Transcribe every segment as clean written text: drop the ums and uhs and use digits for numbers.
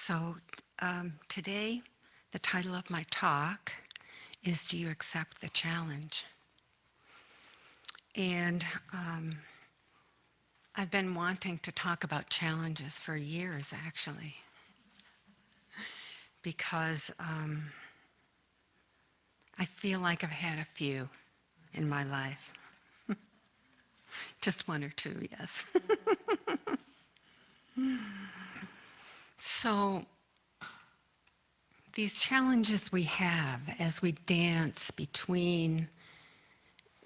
So today, the title of my talk is Do You Accept the Challenge? And I've been wanting to talk about challenges for years, actually, because I feel like I've had a few in my life. Just one or two, yes. So these challenges we have as we dance between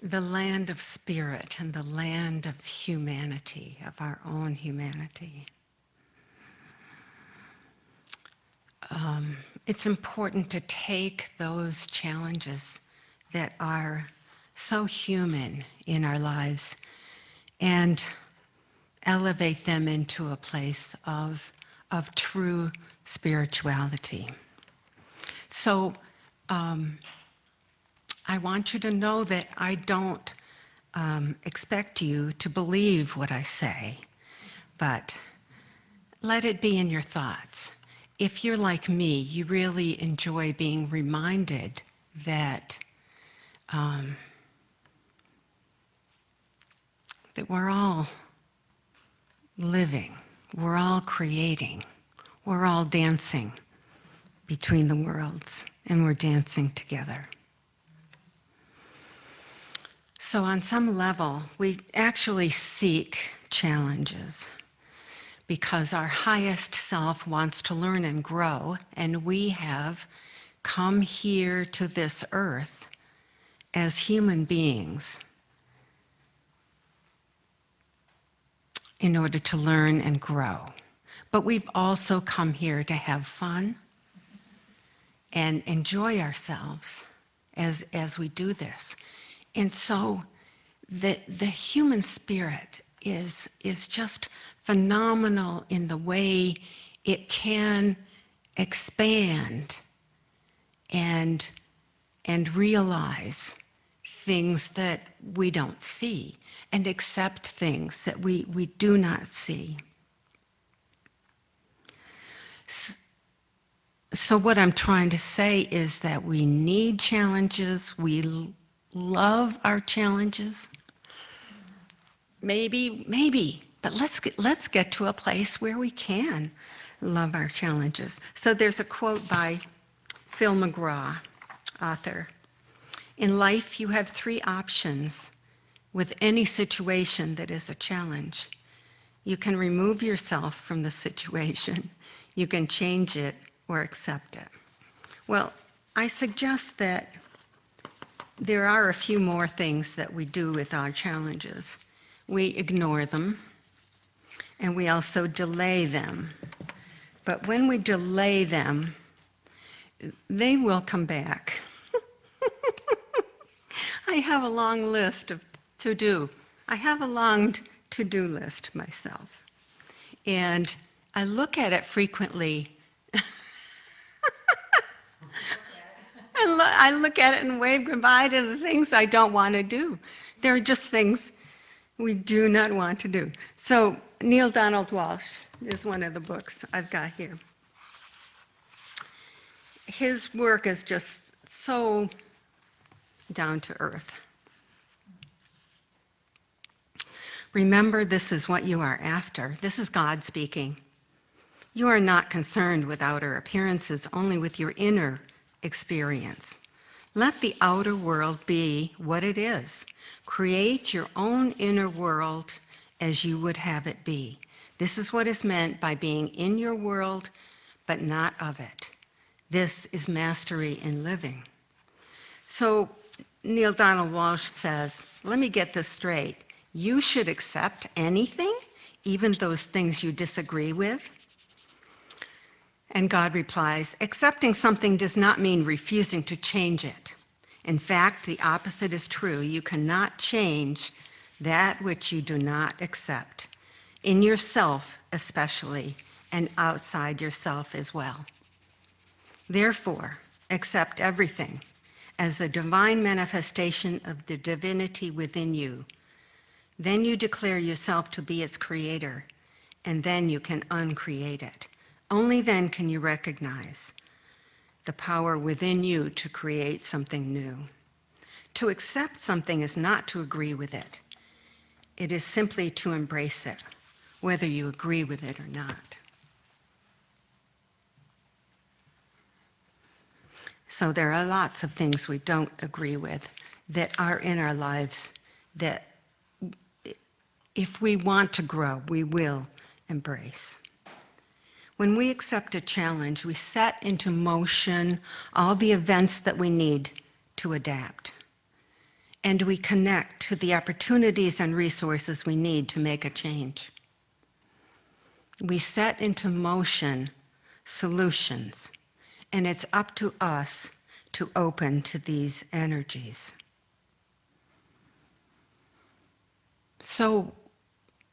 the land of spirit and the land of humanity, of our own humanity. It's important to take those challenges that are so human in our lives and elevate them into a place of true spirituality. So I want you to know that I don't expect you to believe what I say, but let it be in your thoughts. If you're like me, you really enjoy being reminded that that we're all living, we're all creating, we're all dancing between the worlds, and we're dancing together. So on some level, we actually seek challenges because our highest self wants to learn and grow, and we have come here to this earth as human beings in order to learn and grow. But we've also come here to have fun and enjoy ourselves as we do this. And so the human spirit is just phenomenal in the way it can expand and realize things that we don't see and accept things that we do not see. So what I'm trying to say is that we need challenges. We love our challenges. Maybe, but let's get to a place where we can love our challenges. So there's a quote by Phil McGraw, author. In life, you have three options with any situation that is a challenge. You can remove yourself from the situation, you can change it, or accept it. Well, I suggest that there are a few more things that we do with our challenges. We ignore them, and we also delay them. But when we delay them, they will come back. I have a long list of to-do. I have a long to-do list myself. And I look at it frequently. I look at it and wave goodbye to the things I don't want to do. There are just things we do not want to do. So Neil Donald Walsh is one of the books I've got here. His work is just so down to earth. Remember, this is what you are after. This is God speaking. You are not concerned with outer appearances, only with your inner experience. Let the outer world be what it is. Create your own inner world as you would have it be. This is what is meant by being in your world, but not of it. This is mastery in living. So Neil Donald Walsh says, let me get this straight. You should accept anything, even those things you disagree with? And God replies, accepting something does not mean refusing to change it. In fact, the opposite is true. You cannot change that which you do not accept, in yourself especially, and outside yourself as well. Therefore, accept everything as a divine manifestation of the divinity within you. Then you declare yourself to be its creator, and then you can uncreate it. Only then can you recognize the power within you to create something new. To accept something is not to agree with it. It is simply to embrace it, whether you agree with it or not. So there are lots of things we don't agree with that are in our lives that if we want to grow, we will embrace. When we accept a challenge, we set into motion all the events that we need to adapt. And we connect to the opportunities and resources we need to make a change. We set into motion solutions, and it's up to us to open to these energies. So,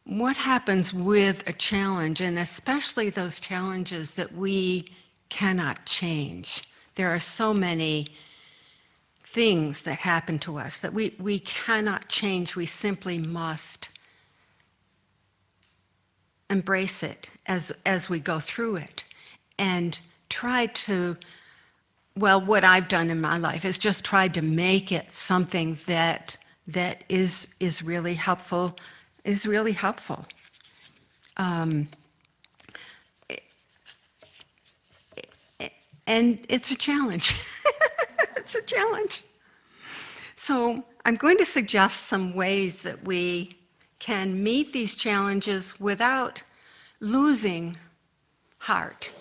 what happens with a challenge, and especially those challenges that we cannot change? There are so many things that happen to us that we cannot change. We simply must embrace it as we go through it and try to, well, what I've done in my life is just tried to make it something that is really helpful, and it's a challenge. It's a challenge. So I'm going to suggest some ways that we can meet these challenges without losing heart,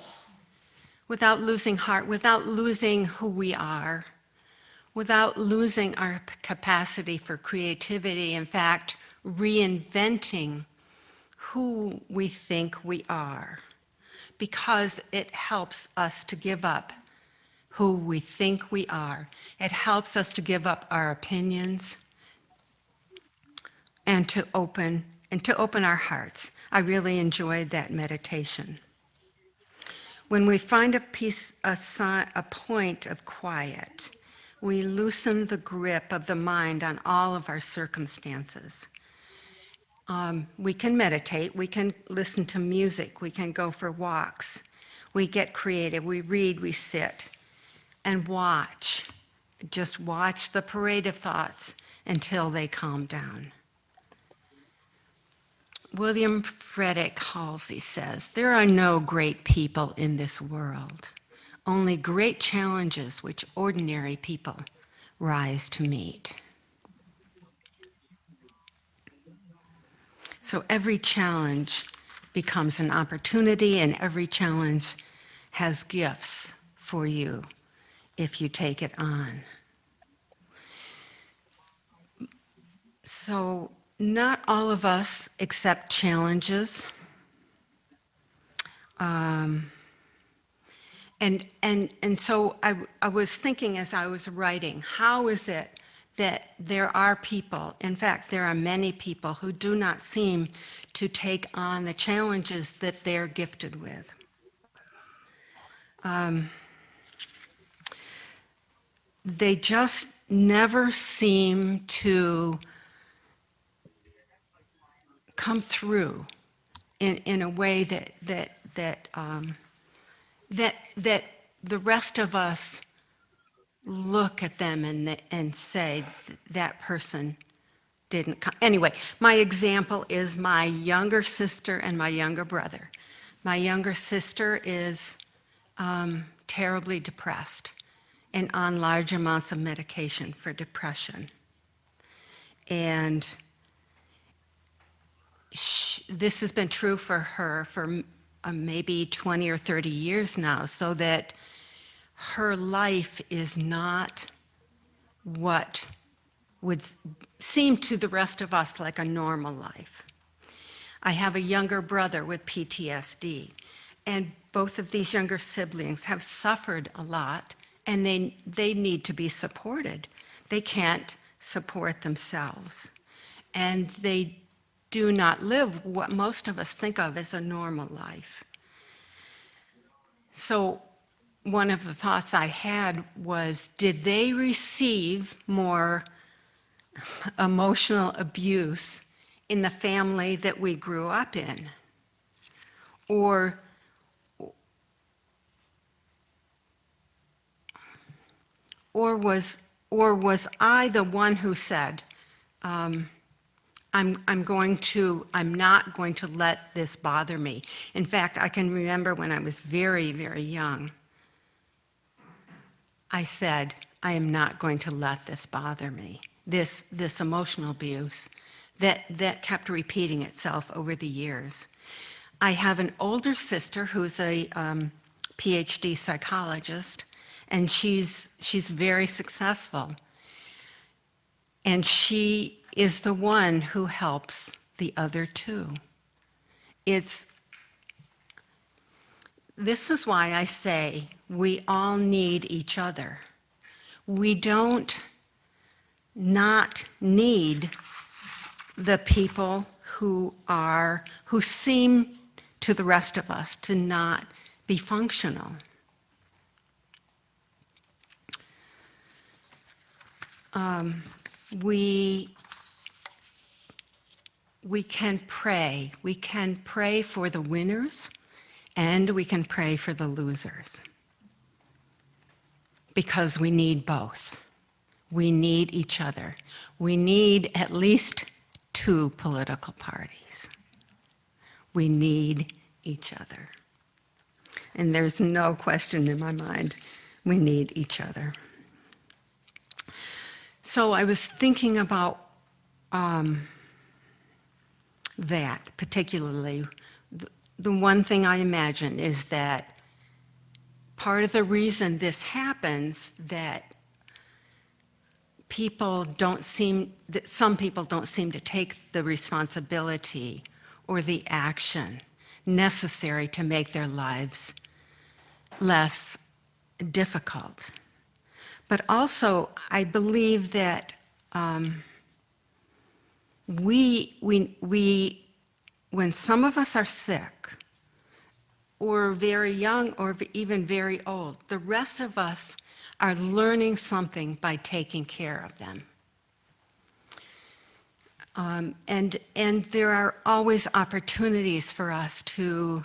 without losing who we are, without losing our capacity for creativity. In fact, reinventing who we think we are, because it helps us to give up who we think we are. It helps us to give up our opinions and to open our hearts. I really enjoyed that meditation. When we find a point of quiet, we loosen the grip of the mind on all of our circumstances. We can meditate, we can listen to music, we can go for walks, we get creative, we read, we sit, and watch. Just watch the parade of thoughts until they calm down. William Frederick Halsey says, "There are no great people in this world, only great challenges which ordinary people rise to meet." So every challenge becomes an opportunity, and every challenge has gifts for you if you take it on. So not all of us accept challenges. And so I was thinking as I was writing, how is it that there are people, in fact, there are many people who do not seem to take on the challenges that they're gifted with. They just never seem to come through in a way that the rest of us look at them and say that person didn't come. Anyway, my example is my younger sister and my younger brother. My younger sister is terribly depressed and on large amounts of medication for depression. And this has been true for her for maybe 20 or 30 years now, so that her life is not what would seem to the rest of us like a normal life. I have a younger brother with PTSD, and both of these younger siblings have suffered a lot, and they need to be supported. They can't support themselves, and they do not live what most of us think of as a normal life. So one of the thoughts I had was, did they receive more emotional abuse in the family that we grew up in? Or or was I the one who said, I'm not going to let this bother me. In fact, I can remember when I was very, very young, I said, I am not going to let this bother me. This emotional abuse that kept repeating itself over the years. I have an older sister who's a PhD psychologist, and she's very successful. And she is the one who helps the other two. This is why I say we all need each other. We don't not need the people who seem to the rest of us to not be functional. We can pray. We can pray for the winners, and we can pray for the losers. Because we need both. We need each other. We need at least 2 political parties. We need each other. And there's no question in my mind, we need each other. So I was thinking about that particularly. The one thing I imagine is that part of the reason this happens, that some people don't seem to take the responsibility or the action necessary to make their lives less difficult. But also, I believe that when some of us are sick, or very young, or even very old, the rest of us are learning something by taking care of them. And there are always opportunities for us to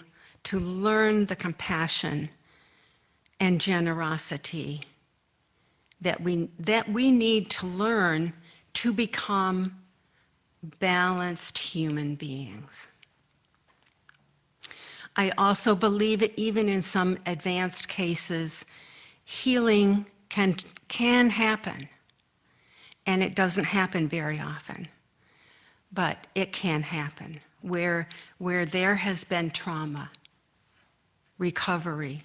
learn the compassion and generosity that we need to learn to become balanced human beings. I also believe that even in some advanced cases, healing can happen. And it doesn't happen very often. But it can happen. Where there has been trauma, recovery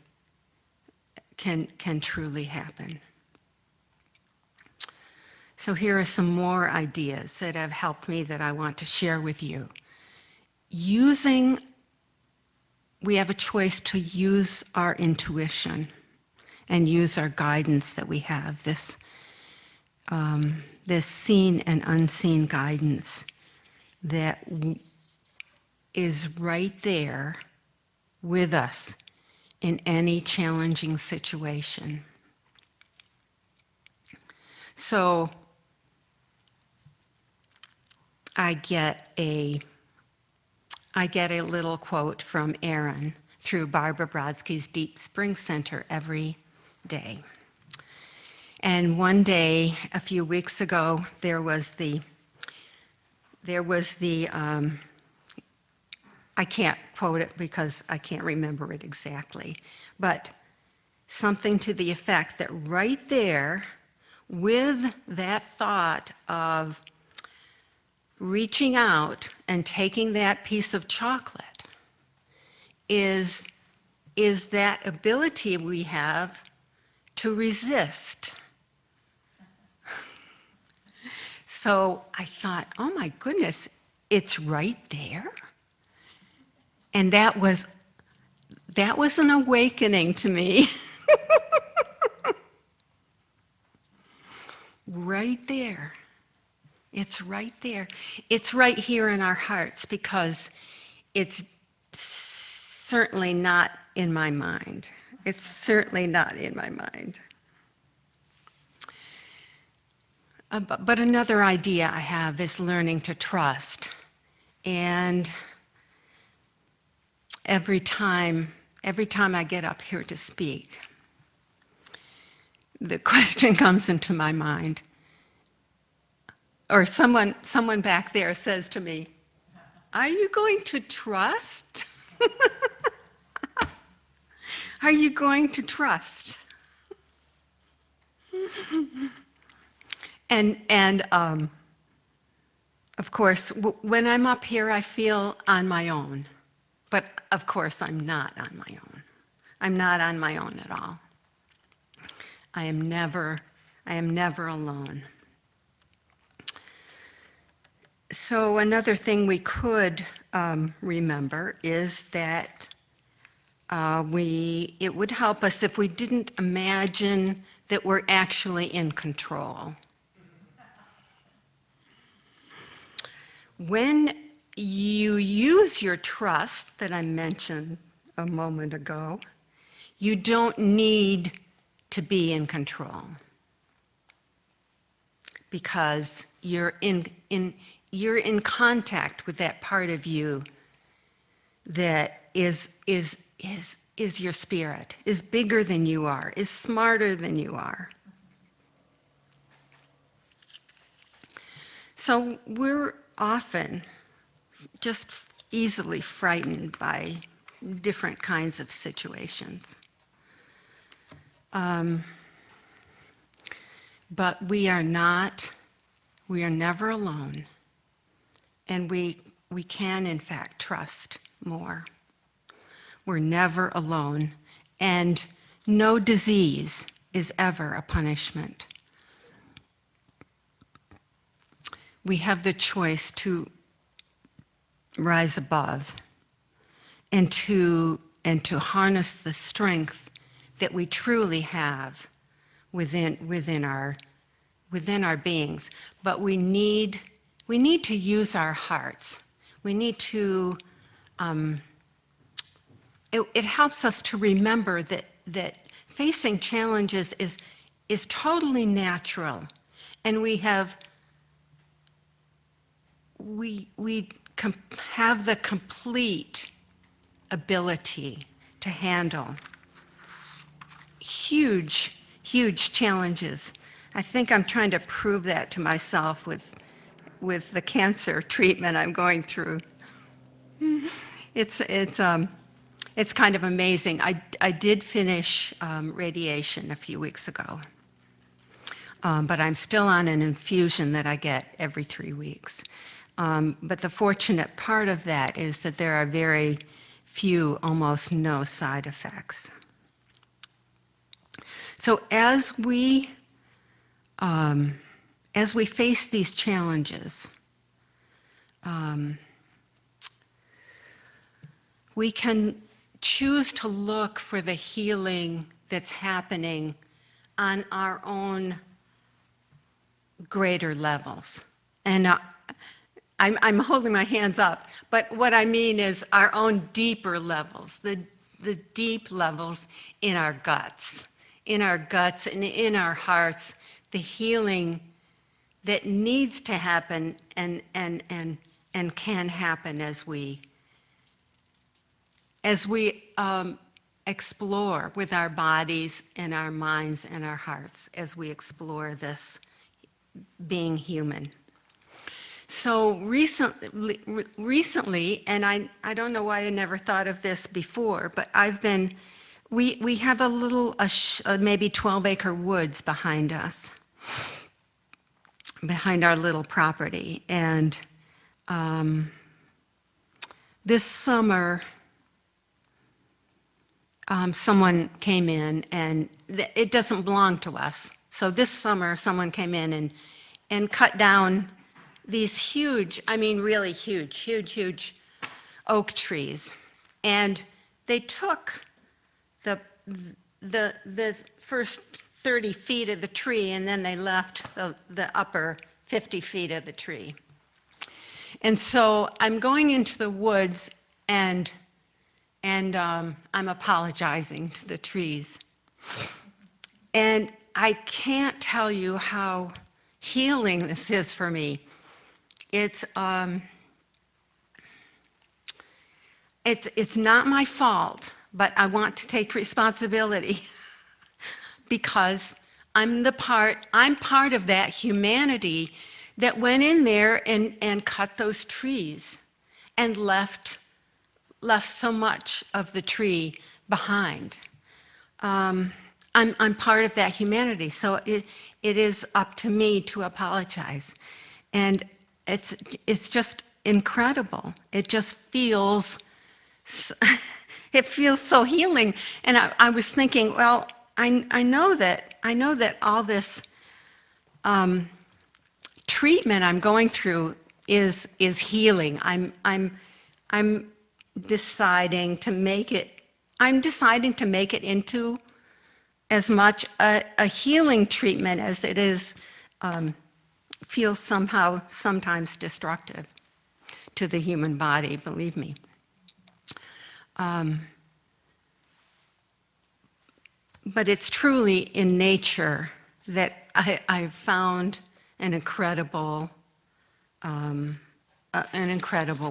can truly happen. So here are some more ideas that have helped me that I want to share with you. We have a choice to use our intuition and use our guidance that we have, this seen and unseen guidance that is right there with us in any challenging situation. So I get a little quote from Aaron through Barbara Brodsky's Deep Spring Center every day. And one day, a few weeks ago, there was the I can't quote it because I can't remember it exactly, but something to the effect that right there, with that thought of reaching out and taking that piece of chocolate, is that ability we have to resist. So I thought, oh my goodness, it's right there? And that was an awakening to me. Right there. It's right there. It's right here in our hearts, because it's certainly not in my mind. It's certainly not in my mind. But another idea I have is learning to trust. And every time I get up here to speak, the question comes into my mind, or someone back there says to me, "Are you going to trust? Are you going to trust?" And of course, when I'm up here, I feel on my own. But of course, I'm not on my own. I'm not on my own at all. I am never alone. So another thing we could remember is that it would help us if we didn't imagine that we're actually in control. When you use your trust that I mentioned a moment ago, you don't need to be in control because you're in contact with that part of you that is your spirit, is bigger than you are, is smarter than you are. So we're often just easily frightened by different kinds of situations. But we are never alone. And we can, in fact, trust more. We're never alone. And no disease is ever a punishment. We have the choice to rise above and to harness the strength that we truly have within our beings. But we need to use our hearts. We need to. It helps us to remember that facing challenges is totally natural, and we have the complete ability to handle huge challenges. I think I'm trying to prove that to myself with the cancer treatment I'm going through. It's kind of amazing. I did finish radiation a few weeks ago, but I'm still on an infusion that I get every 3 weeks. But the fortunate part of that is that there are very few, almost no side effects. So as we face these challenges, we can choose to look for the healing that's happening on our own greater levels. And I'm holding my hands up, but what I mean is our own deeper levels, the deep levels in our guts and in our hearts, the healing that needs to happen and can happen as we explore with our bodies and our minds and our hearts, as we explore this being human. So recently, and I don't know why I never thought of this before, but we have a little, maybe 12-acre woods behind us, behind our little property. And this summer, someone came in, and it doesn't belong to us. So this summer, someone came in and cut down these huge, I mean really huge oak trees. And they took the first 30 feet of the tree, and then they left the upper 50 feet of the tree. And so I'm going into the woods, and I'm apologizing to the trees. And I can't tell you how healing this is for me. It's not my fault, but I want to take responsibility because I'm part of that humanity that went in there and cut those trees and left so much of the tree behind. I'm part of that humanity, so it is up to me to apologize. And it's just incredible. It just feels it feels so healing. And I was thinking, well, I know that all this treatment I'm going through is healing. I'm deciding to make it into as much a healing treatment as it is feels sometimes destructive to the human body, believe me. But it's truly in nature that I've found an incredible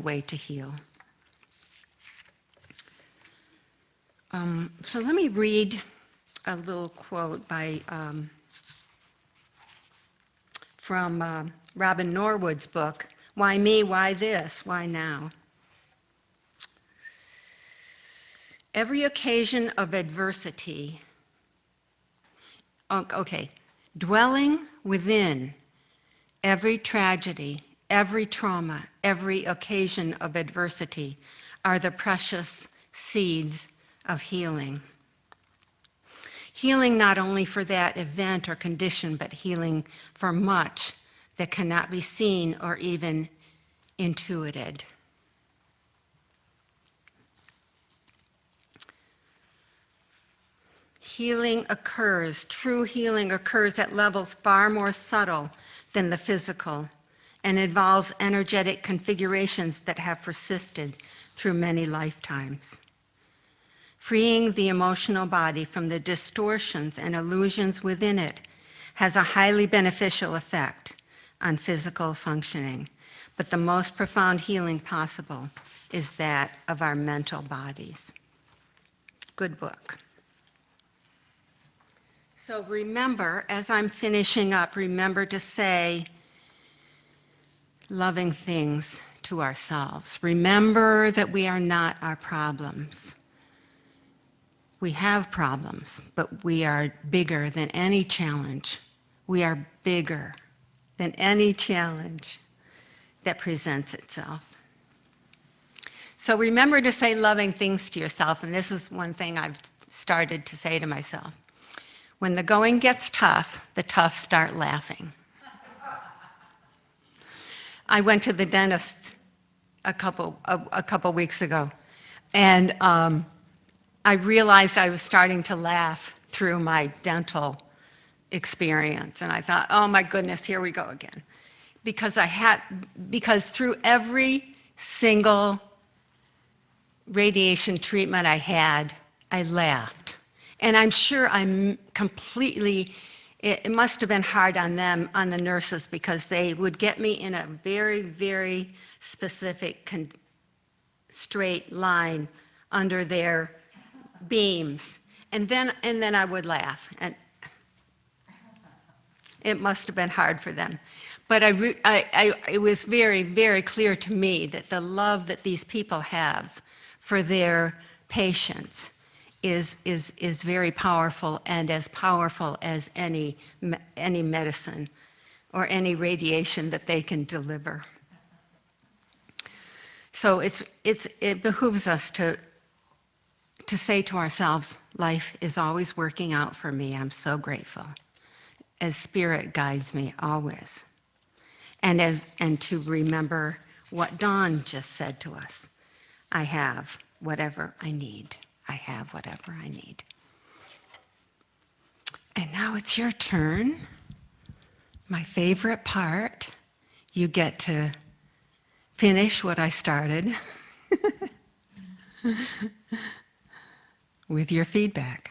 way to heal. So let me read a little quote by from Robin Norwood's book, Why Me, Why This, Why Now? Every occasion of adversity, dwelling within every tragedy, every trauma, every occasion of adversity are the precious seeds of healing. Healing not only for that event or condition, but healing for much that cannot be seen or even intuited. True healing occurs at levels far more subtle than the physical and involves energetic configurations that have persisted through many lifetimes. Freeing the emotional body from the distortions and illusions within it has a highly beneficial effect on physical functioning, but the most profound healing possible is that of our mental bodies. Good book. So remember, as I'm finishing up, remember to say loving things to ourselves. Remember that we are not our problems. We have problems, but we are bigger than any challenge. We are bigger than any challenge that presents itself. So remember to say loving things to yourself, and this is one thing I've started to say to myself. When the going gets tough, the tough start laughing. I went to the dentist a couple weeks ago, and I realized I was starting to laugh through my dental experience, and I thought, oh my goodness, here we go again. Because through every single radiation treatment I had, I laughed. And I'm sure it must have been hard on them, on the nurses, because they would get me in a very, very specific straight line under their beams. And then I would laugh. And it must have been hard for them. But it was very, very clear to me that the love that these people have for their patients is very powerful, and as powerful as any medicine or any radiation that they can deliver. So it behooves us to say to ourselves, life is always working out for me. I'm so grateful. As Spirit guides me always. And to remember what Dawn just said to us. I have whatever I need. I have whatever I need. And now it's your turn. My favorite part. You get to finish what I started with your feedback.